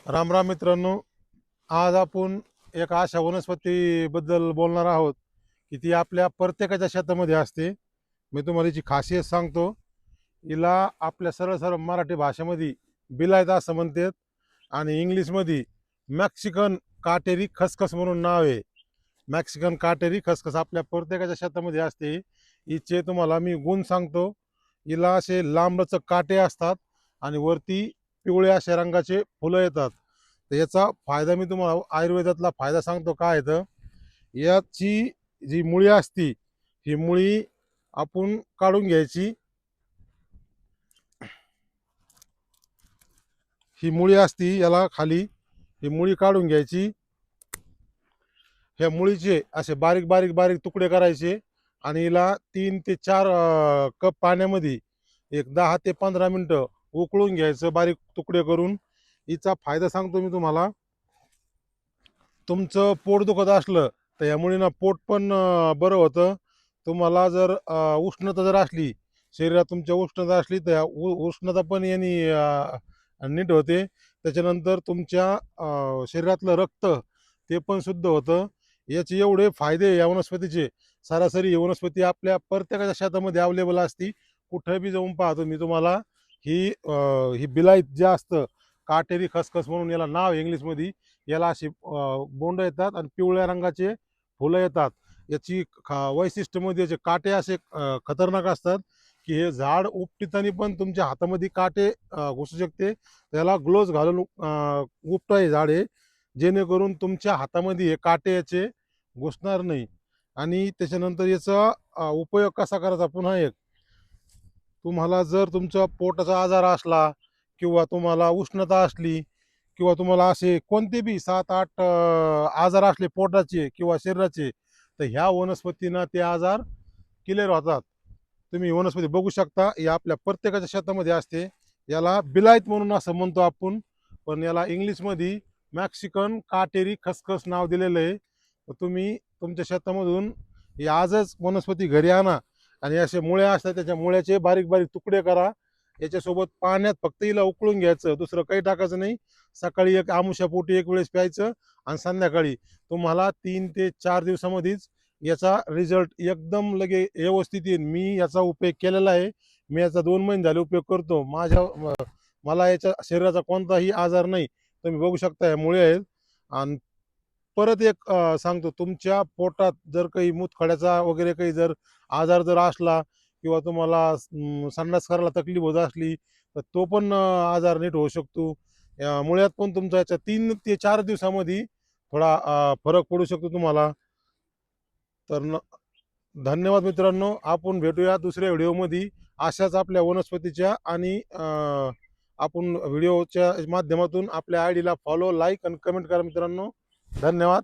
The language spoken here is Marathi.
राम राम मित्रांनो. आज आपण एक अशा वनस्पती बद्दल बोलणार आहोत की ती आपल्या प्रत्येकाच्या शेतामध्ये असते. मी तुम्हाला याची खासियत सांगतो. हिला आपल्या सरळ सरळ मराठी भाषेमध्ये बिलायत असं म्हणतात आणि इंग्लिशमध्ये मॅक्सिकन काटेरी खसखस म्हणून नाव आहे. मॅक्सिकन काटेरी खसखस आपल्या प्रत्येकाच्या शेतामध्ये असते. हिचे तुम्हाला मी गुण सांगतो. हिला असे लांबलचक काटे असतात आणि वरती पिवळ्या अशा रंगाचे फुलं येतात. तर याचा फायदा मी तुम्हाला आयुर्वेदातला फायदा सांगतो काय आहे तर याची जी मुळी असती ही मुळी आपण काढून घ्यायची. ही मुळी असती याला खाली ही मुळी काढून घ्यायची. ह्या मुळीचे असे बारीक बारीक बारीक तुकडे करायचे आणि हिला 3 ते 4 कप पाण्यामध्ये एक 10 ते 15 मिनटं उकळून घ्यायचं बारीक तुकडे करून. हिचा फायदा सांगतो मी तुम्हाला. तुमचं पोट दुखत असलं तर या मुळीनं पोट पण बरं होतं. तुम्हाला जर उष्णता जर असली शरीरात तुमच्या उष्णता असली तर उष्णता पण यांनी नीट होते. त्याच्यानंतर तुमच्या शरीरातलं रक्त ते पण शुद्ध होतं. याचे एवढे फायदे या वनस्पतीचे. सरासरी ही वनस्पती आपल्या प्रत्येकाच्या शेतामध्ये अवेलेबल असती. कुठं बी जाऊन पाहतो मी तुम्हाला. ही बिलाईत जे असतं काटेरी खसखस म्हणून याला नाव आहे इंग्लिशमध्ये. याला अशी बोंड येतात आणि पिवळ्या रंगाचे फुलं येतात. याची वैशिष्ट्य म्हणजे याचे काटे असे खतरनाक असतात की हे झाड उपटताना पण तुमच्या हातामध्ये काटे घुसू शकते. त्याला ग्लोव्ज घालून उपटा हे झाड आहे जेणेकरून तुमच्या हातामध्ये हे काटे याचे घुसणार नाही. आणि त्याच्यानंतर याचा उपयोग कसा करायचा पुन्हा एक. तुम्हाला जर तुमचा पोटाचा आजार असला किंवा तुम्हाला उष्णता असली किंवा तुम्हाला असे कोणते बी 7-8 आजार असले पोटाचे किंवा शरीराचे तर ह्या वनस्पतीनं ते आजार क्लिअर होतात. तुम्ही वनस्पती बघू शकता. ही आपल्या प्रत्येकाच्या शेतामध्ये असते. याला बिलायत म्हणून असं म्हणतो आपण, पण याला इंग्लिशमध्ये मॅक्सिकन काटेरी खसखस नाव दिलेलं आहे. तर तुम्ही तुमच्या शेतामधून ही आजच वनस्पती घरी आणा आणि असे मुळ्या असतात त्याच्या मुळ्याचे बारीक बारीक तुकडे करा. याच्यासोबत पाण्यात फक्त हिला उकळून घ्यायचं, दुसरं काही टाकायचं नाही. सकाळी एक आमुष्यापोटी एक वेळेस प्यायचं आणि संध्याकाळी तुम्हाला 3 ते 4 दिवसामध्येच याचा रिझल्ट एकदम लगे व्यवस्थित येईल. मी याचा उपयोग केलेला आहे. मी याचा 2 महिने झाले उपयोग करतो. मला याच्या शरीराचा कोणताही आजार नाही. तुम्ही बघू शकता या मुळे आहेत. आणि परत एक सांगतो, तुमच्या पोटात जर काही मूतखड्याचा वगैरे काही जर आजार जर असला किंवा तुम्हाला संडास करायला तकलीफ होत असली तर तो पण आजार नीट होऊ शकतो. मुळ्यात पण तुमचा याच्या 3 ते 4 दिवसामध्ये थोडा फरक पडू शकतो तुम्हाला. तर धन्यवाद मित्रांनो. आपण भेटूया दुसऱ्या व्हिडिओमध्ये अशाच आपल्या वनस्पतीच्या आणि आपण व्हिडिओच्या माध्यमातून आपल्या आयडीला फॉलो लाईक आणि कमेंट करा मित्रांनो. धन्यवाद.